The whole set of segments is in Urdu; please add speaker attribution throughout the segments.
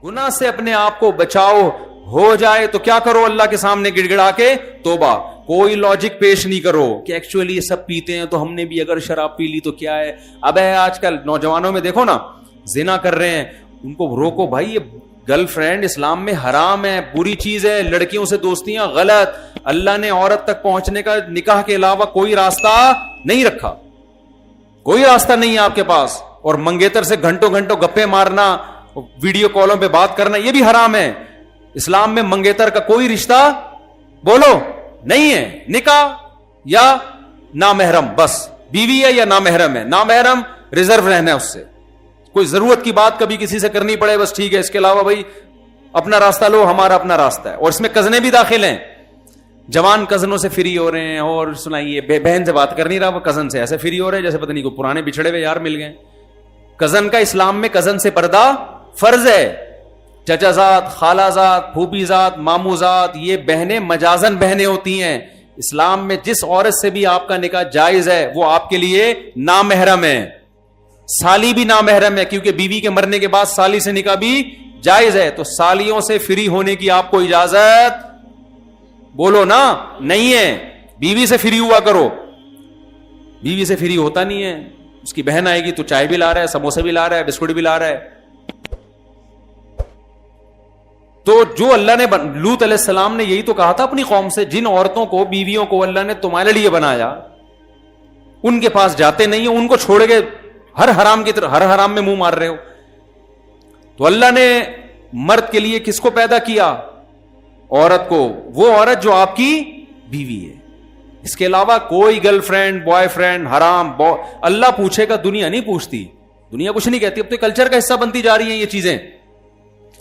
Speaker 1: گناہ سے اپنے آپ کو بچاؤ. ہو جائے تو کیا کرو, اللہ کے سامنے گڑ گڑا کے توبہ. کوئی لاجک پیش نہیں کرو کہ ایکچولی یہ سب پیتے ہیں تو ہم نے بھی اگر شراب پی لی تو کیا ہے. اب آج کل نوجوانوں میں دیکھو نا, زنا کر رہے ہیں, ان کو روکو بھائی, یہ گرل فرینڈ اسلام میں حرام ہے, بری چیز ہے, لڑکیوں سے دوستیاں غلط. اللہ نے عورت تک پہنچنے کا نکاح کے علاوہ کوئی راستہ نہیں رکھا, کوئی راستہ نہیں ہے آپ کے پاس. اور منگیتر سے گھنٹوں گھنٹوں گپے مارنا, ویڈیو کالوں پہ بات کرنا, یہ بھی حرام ہے. اسلام میں منگیتر کا کوئی رشتہ بولو نہیں ہے. نکاح یا نامحرم, بس بیوی ہے یا نامحرم ہے, نامحرم ریزرو رہنا ہے اس سے. کوئی ضرورت کی بات کبھی کسی سے کرنی پڑے بس ٹھیک ہے, اس کے علاوہ بھائی اپنا راستہ لو, ہمارا اپنا راستہ ہے. اور اس میں کزنیں بھی داخل ہیں, جوان کزنوں سے فری ہو رہے ہیں. اور سنائیے, بہن سے بات کر نہیں رہا, وہ کزن سے ایسے فری ہو رہے ہیں جیسے پتہ نہیں کوئی پرانے بچھڑے ہوئے یار مل گئے. کزن کا اسلام میں کزن سے پردہ فرض ہے. چچا زاد, خالہ زاد, پھوپھی زاد, مامو زاد, یہ بہنیں مجازن بہنیں ہوتی ہیں. اسلام میں جس عورت سے بھی آپ کا نکاح جائز ہے وہ آپ کے لیے نامحرم ہے. سالی بھی نامحرم ہے, کیونکہ بیوی کے مرنے کے بعد سالی سے نکاح بھی جائز ہے. تو سالیوں سے فری ہونے کی آپ کو اجازت بولو نا نہیں ہے. بیوی سے فری ہوا کرو. بیوی سے فری ہوتا نہیں ہے. اس کی بہن آئے گی تو چائے بھی لا رہا ہے, سموسے بھی لا رہا ہے, بسکٹ بھی لا رہا ہے. تو جو اللہ نے لوط علیہ السلام نے یہی تو کہا تھا اپنی قوم سے, جن عورتوں کو, بیویوں کو اللہ نے تمہارے لیے بنایا, ان کے پاس جاتے نہیں ہو, ان کو چھوڑ کے ہر حرام کی طرف, ہر حرام میں منہ مار رہے ہو. تو اللہ نے مرد کے لیے کس کو پیدا کیا؟ عورت کو. وہ عورت جو آپ کی بیوی ہے. اس کے علاوہ کوئی گرل فرینڈ, بوائے فرینڈ حرام. اللہ پوچھے گا, دنیا نہیں پوچھتی. دنیا کچھ نہیں کہتی, اب تو کلچر کا حصہ بنتی جا رہی ہیں یہ چیزیں.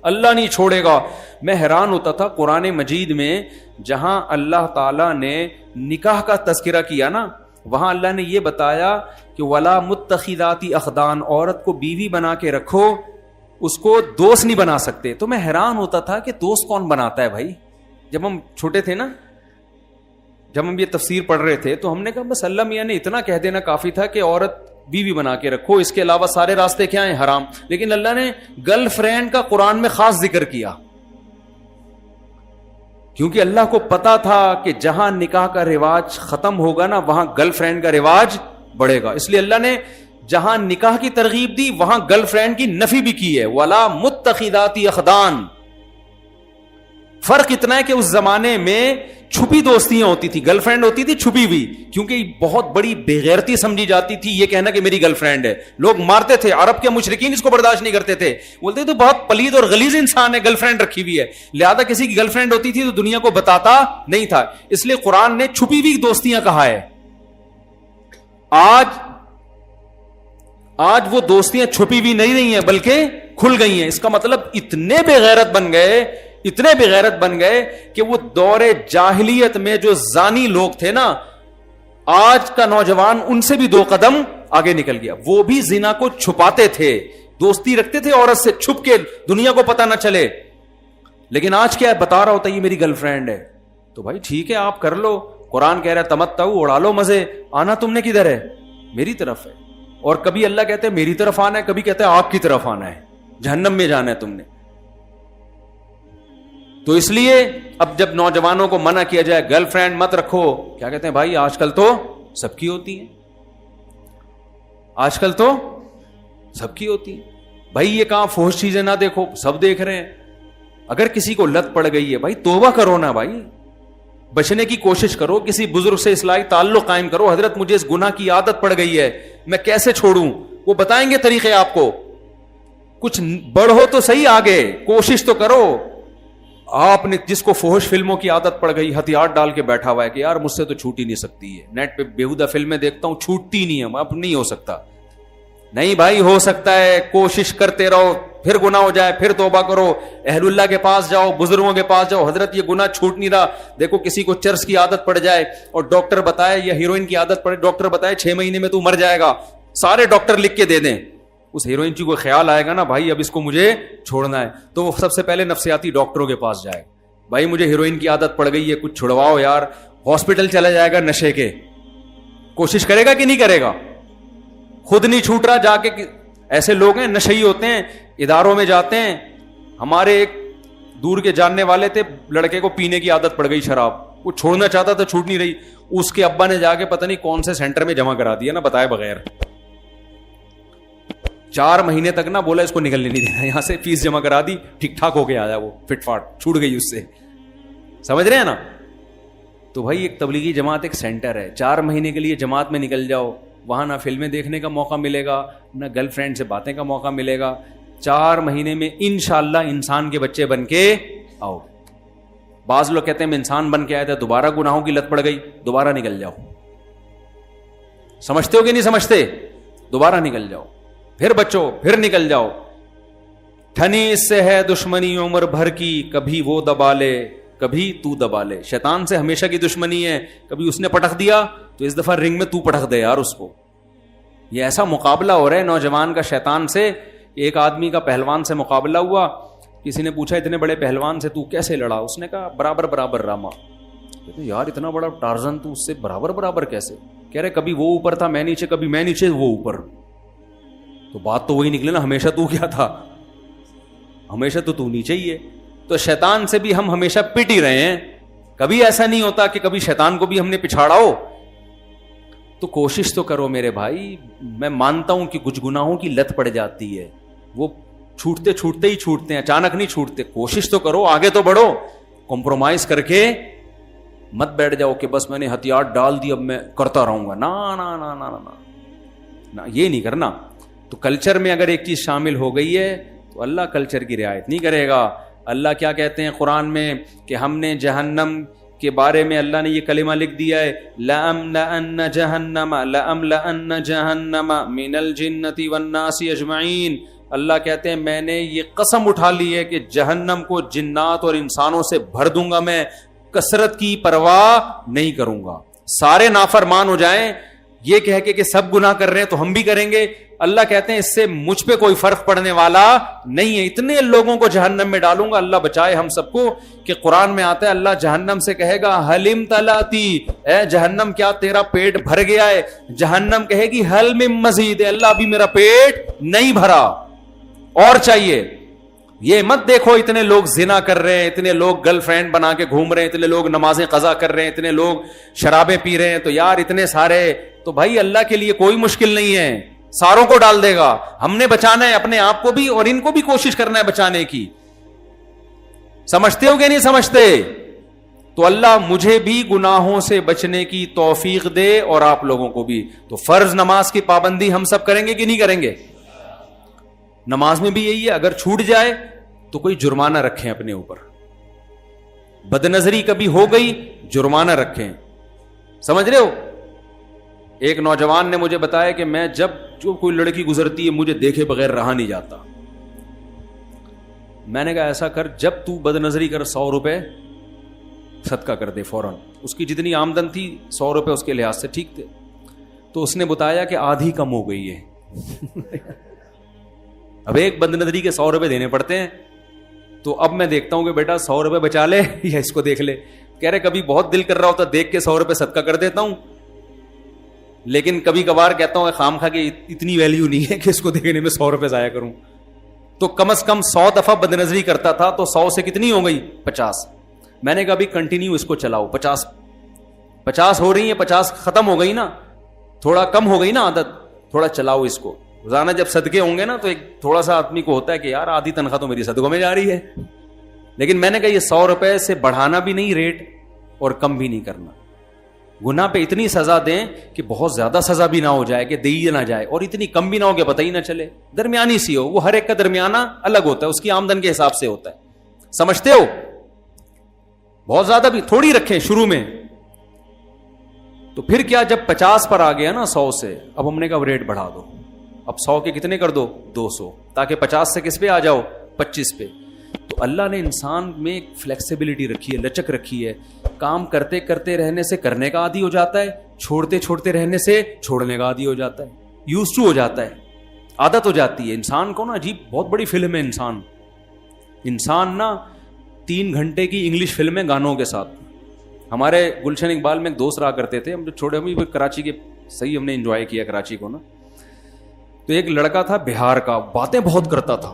Speaker 1: اللہ نہیں چھوڑے گا. میں حیران ہوتا تھا قرآن مجید میں جہاں اللہ تعالیٰ نے نکاح کا تذکرہ کیا نا, وہاں اللہ نے یہ بتایا کہ ولا متخذاتی اخدان, عورت کو بیوی بنا کے رکھو, اس کو دوست نہیں بنا سکتے. تو میں حیران ہوتا تھا کہ دوست کون بناتا ہے بھائی. جب ہم چھوٹے تھے نا, جب ہم یہ تفسیر پڑھ رہے تھے تو ہم نے کہا بس اللہ میاں نے اتنا کہہ دینا کافی تھا کہ عورت بیوی بنا کے رکھو, اس کے علاوہ سارے راستے کیا ہیں حرام. لیکن اللہ نے گرل فرینڈ کا قرآن میں خاص ذکر کیا, کیونکہ اللہ کو پتا تھا کہ جہاں نکاح کا رواج ختم ہوگا نا وہاں گرل فرینڈ کا رواج بڑھے گا. اس لیے اللہ نے جہاں نکاح کی ترغیب دی وہاں گرل فرینڈ کی نفی بھی کی ہے. ولا متخذاتی اخدان. فرق اتنا ہے کہ اس زمانے میں چھپی دوستیاں ہوتی تھی, گرل فرینڈ ہوتی تھی چھپی ہوئی, کیونکہ بہت بڑی بےغیرتی سمجھی جاتی تھی یہ کہنا کہ میری گرل فرینڈ ہے. لوگ مارتے تھے, عرب کے مشرکین اس کو برداشت نہیں کرتے تھے, بولتے تو بہت پلید اور غلیظ انسان ہے, گرل فرینڈ رکھی ہوئی ہے. لہذا کسی کی گرل فرینڈ ہوتی تھی تو دنیا کو بتاتا نہیں تھا. اس لیے قرآن نے چھپی ہوئی دوستیاں کہا ہے. آج وہ دوستیاں چھپی ہوئی نہیں ہیں بلکہ کھل گئی ہیں. اس کا مطلب اتنے بے غیرت بن گئے کہ وہ دور جاہلیت میں جو زانی لوگ تھے نا, آج کا نوجوان ان سے بھی 2 قدم آگے نکل گیا. وہ بھی زنا کو چھپاتے تھے, دوستی رکھتے تھے عورت سے چھپ کے, دنیا کو پتہ نہ چلے. لیکن آج کیا ہے, بتا رہا ہوتا ہے یہ میری گرل فرینڈ ہے, تو بھائی ٹھیک ہے آپ کر لو. قرآن کہہ رہا ہے تمتعوا, اڑا لو مزے. آنا تم نے کدھر ہے؟ میری طرف ہے. اور کبھی اللہ کہتے ہیں میری طرف آنا ہے, کبھی کہتے ہیں آپ کی طرف آنا ہے, جہنم میں جانا ہے تم نے. تو اس لیے اب جب نوجوانوں کو منع کیا جائے گرل فرینڈ مت رکھو, کیا کہتے ہیں بھائی آج کل تو سب کی ہوتی ہیں, آج کل تو سب کی ہوتی ہیں. بھائی یہ کہاں فحش چیزیں نہ دیکھو, سب دیکھ رہے ہیں. اگر کسی کو لت پڑ گئی ہے بھائی توبہ کرو نا بھائی, بچنے کی کوشش کرو, کسی بزرگ سے اصلاحی تعلق قائم کرو. حضرت مجھے اس گناہ کی عادت پڑ گئی ہے, میں کیسے چھوڑوں؟ وہ بتائیں گے طریقے آپ کو. کچھ بڑھو تو صحیح, آگے کوشش تو کرو. آپ نے جس کو فحش فلموں کی عادت پڑ گئی, ہتھیار ڈال کے بیٹھا ہوا ہے کہ یار مجھ سے تو چھوٹ ہی نہیں سکتی ہے, نیٹ پہ بیہودہ فلمیں دیکھتا ہوں چھوٹتی نہیں ہے, اب نہیں ہو سکتا. نہیں بھائی ہو سکتا ہے, کوشش کرتے رہو, پھر گناہ ہو جائے پھر توبہ کرو, اہل اللہ کے پاس جاؤ, بزرگوں کے پاس جاؤ, حضرت یہ گناہ چھوٹ نہیں رہا. دیکھو کسی کو چرس کی عادت پڑ جائے اور ڈاکٹر بتائے, یا ہیروئن کی عادت پڑے, ڈاکٹر بتائے 6 مہینے میں تو مر جائے گا, سارے ڈاکٹر لکھ کے دے دیں. اس ہیروئن کی کوئی خیال آئے گا نا بھائی اب اس کو مجھے چھوڑنا ہے, تو وہ سب سے پہلے نفسیاتی ڈاکٹروں کے پاس جائے, بھائی مجھے ہیروئن کی عادت پڑ گئی ہے کچھ چھڑواؤ یار. ہاسپٹل چلا جائے گا نشے کے, کوشش کرے گا کہ نہیں کرے گا؟ خود نہیں چھوٹ رہا, جا کے ایسے لوگ ہیں نشئی ہوتے ہیں, اداروں میں جاتے ہیں, ہمارے ایک دور کے جاننے والے تھے, لڑکے کو پینے کی عادت پڑ گئی شراب, وہ چھوڑنا چاہتا تھا, چھوٹ نہیں رہی. اس کے ابا نے جا کے پتہ نہیں کون سے سینٹر میں جمع کرا دیا نا, بتائے بغیر. 4 مہینے تک نا بولا اس کو نکلنے نہیں دینا یہاں سے, فیس جمع کرا دی, ٹھیک ٹھاک ہو کے آیا, وہ فٹ فاٹ چھوٹ گئی اس سے. سمجھ رہے ہیں نا؟ تو بھائی ایک تبلیغی جماعت ایک سینٹر ہے, 4 مہینے کے لیے جماعت میں نکل جاؤ, وہاں نہ فلمیں دیکھنے کا موقع ملے گا, نہ گرل فرینڈ سے باتیں کا موقع ملے گا. 4 مہینے میں انشاءاللہ انسان کے بچے بن کے آؤ. بعض لوگ کہتے ہیں میں انسان بن کے آیا تھا, دوبارہ گناہوں کی لت پڑ گئی, دوبارہ نکل جاؤ. سمجھتے ہو کہ نہیں سمجھتے؟ دوبارہ نکل جاؤ, پھر بچو, پھر نکل جاؤ. ٹھنی اس سے ہے دشمنی عمر بھر کی, کبھی وہ دبا لے کبھی تو دبا لے. شیطان سے ہمیشہ کی دشمنی ہے, کبھی اس نے پٹخ دیا تو اس دفعہ رنگ میں تو پٹخ دے یار اس کو. یہ ایسا مقابلہ ہو رہا ہے نوجوان کا شیطان سے. ایک آدمی کا پہلوان سے مقابلہ ہوا, کسی نے پوچھا اتنے بڑے پہلوان سے تو کیسے لڑا؟ اس نے کہا برابر برابر راما. کہتے یار اتنا بڑا ٹارزن تو اس سے برابر برابر کیسے؟ کہہ رہے کبھی وہ اوپر تھا میں نیچے, کبھی میں نیچے وہ اوپر. تو بات تو وہی نکلے نا, ہمیشہ تو کیا تھا؟ ہمیشہ تو نیچے ہی ہے. تو شیطان سے بھی ہم ہمیشہ پٹ ہی رہے ہیں, کبھی ایسا نہیں ہوتا کہ کبھی شیطان کو بھی ہم نے پچھاڑا ہو. تو کوشش تو کرو میرے بھائی. میں مانتا ہوں کہ کچھ گناہوں کی لت پڑ جاتی ہے, وہ چھوٹتے چھوٹتے ہی چھوٹتے ہیں, اچانک نہیں چھوٹتے. کوشش تو کرو, آگے تو بڑھو, کمپرومائز کر کے مت بیٹھ جاؤ کہ بس میں نے ہتھیار ڈال دی اب میں کرتا رہوں گا. نا نا نا نا نا نا, یہ نہیں کرنا. تو کلچر میں اگر ایک چیز شامل ہو گئی ہے تو اللہ کلچر کی رعایت نہیں کرے گا. اللہ کیا کہتے ہیں قرآن میں کہ ہم نے جہنم کے بارے میں اللہ نے یہ کلمہ لکھ دیا ہے, لَأَمْلَأَنَّ جَهَنَّمَ مِنَ الْجِنَّةِ وَالنَّاسِ أَجْمَعِينَ. اللہ کہتے ہیں میں نے یہ قسم اٹھا لی ہے کہ جہنم کو جنات اور انسانوں سے بھر دوں گا, میں کثرت کی پرواہ نہیں کروں گا. سارے نافرمان ہو جائیں یہ کہہ کے کہ سب گناہ کر رہے ہیں تو ہم بھی کریں گے. اللہ کہتے ہیں اس سے مجھ پہ کوئی فرق پڑنے والا نہیں ہے, اتنے لوگوں کو جہنم میں ڈالوں گا. اللہ بچائے ہم سب کو. کہ قرآن میں آتا ہے اللہ جہنم سے کہے گا حلم تلاتی, اے جہنم کیا تیرا پیٹ بھر گیا ہے؟ جہنم کہے گی حل من مزید, اللہ ابھی میرا پیٹ نہیں بھرا, اور چاہیے. یہ مت دیکھو اتنے لوگ زنا کر رہے ہیں, اتنے لوگ گرل فرینڈ بنا کے گھوم رہے ہیں, اتنے لوگ نمازیں قضا کر رہے ہیں, اتنے لوگ شرابیں پی رہے ہیں, تو یار اتنے سارے, تو بھائی اللہ کے لیے کوئی مشکل نہیں ہے, ساروں کو ڈال دے گا. ہم نے بچانا ہے اپنے آپ کو بھی اور ان کو بھی کوشش کرنا ہے بچانے کی. سمجھتے ہو کہ نہیں سمجھتے؟ تو اللہ مجھے بھی گناہوں سے بچنے کی توفیق دے اور آپ لوگوں کو بھی. تو فرض نماز کی پابندی ہم سب کریں گے کہ نہیں کریں گے؟ نماز میں بھی یہی ہے, اگر چھوٹ جائے تو کوئی جرمانہ رکھیں اپنے اوپر. بد نظری کبھی ہو گئی جرمانہ رکھیں. سمجھ رہے ہو؟ ایک نوجوان نے مجھے بتایا کہ میں جب جو کوئی لڑکی گزرتی ہے مجھے دیکھے بغیر رہا نہیں جاتا. میں نے کہا ایسا کر, جب تو بد نظری کر 100 روپے صدقہ کر دے فوراً. اس کی جتنی آمدن تھی 100 روپے اس کے لحاظ سے ٹھیک تھے. تو اس نے بتایا کہ آدھی کم ہو گئی ہے. اب ایک بد نظری کے 100 روپے دینے پڑتے ہیں. تو اب میں دیکھتا ہوں کہ بیٹا 100 روپے بچا لے یا اس کو دیکھ لے. کہہ رہے کبھی بہت دل کر رہا ہوتا دیکھ کے 100 روپے صدقہ کر دیتا ہوں, لیکن کبھی کبھار کہتا ہوں خام خواہ کہ اتنی ویلیو نہیں ہے کہ اس کو دیکھنے میں 100 روپے ضائع کروں. تو کم از کم 100 دفعہ بد نظری کرتا تھا تو 100 سے کتنی ہو گئی؟ 50. میں نے کہا ابھی کنٹینیو اس کو چلاؤ. 50 ہو رہی ہیں, 50 ختم ہو گئی نا, تھوڑا کم ہو گئی نا عادت, تھوڑا چلاؤ اس کو. روزانہ جب صدقے ہوں گے نا تو ایک تھوڑا سا آدمی کو ہوتا ہے کہ یار آدھی تنخواہ تو میری صدقوں میں جا رہی ہے. لیکن میں نے کہا یہ 100 روپے سے بڑھانا بھی نہیں ریٹ اور کم بھی نہیں کرنا. گناہ پہ اتنی سزا دیں کہ بہت زیادہ سزا بھی نہ ہو جائے کہ دی نہ جائے, اور اتنی کم بھی نہ ہو کہ پتہ ہی نہ چلے, درمیانی سی ہو. وہ ہر ایک کا درمیانہ الگ ہوتا ہے, اس کی آمدن کے حساب سے ہوتا ہے. سمجھتے ہو؟ بہت زیادہ بھی تھوڑی رکھیں شروع میں. تو پھر کیا جب 50 پر آ گیا نا 100 سے, اب ہم نے کہا ریٹ بڑھا دو. اب 100 کے کتنے کر دو؟ 200, تاکہ 50 سے کس پہ آ جاؤ؟ 25 پہ. تو اللہ نے انسان میں ایک فلیکسیبلٹی رکھی ہے, لچک رکھی ہے. کام کرتے کرتے رہنے سے کرنے کا عادی ہو جاتا ہے, چھوڑتے چھوڑتے رہنے سے چھوڑنے کا عادی ہو جاتا ہے, یوز ٹو ہو جاتا ہے, عادت ہو جاتی ہے. انسان کو نا عجیب بہت بڑی فلم ہے انسان نا 3 گھنٹے کی انگلش فلم ہے گانوں کے ساتھ. ہمارے گلشن اقبال میں ایک دوست رہا کرتے تھے, ہم جو چھوٹے ہم کراچی کے, صحیح ہم نے انجوائے کیا کراچی کو نا. تو ایک لڑکا تھا بہار کا, باتیں بہت کرتا تھا,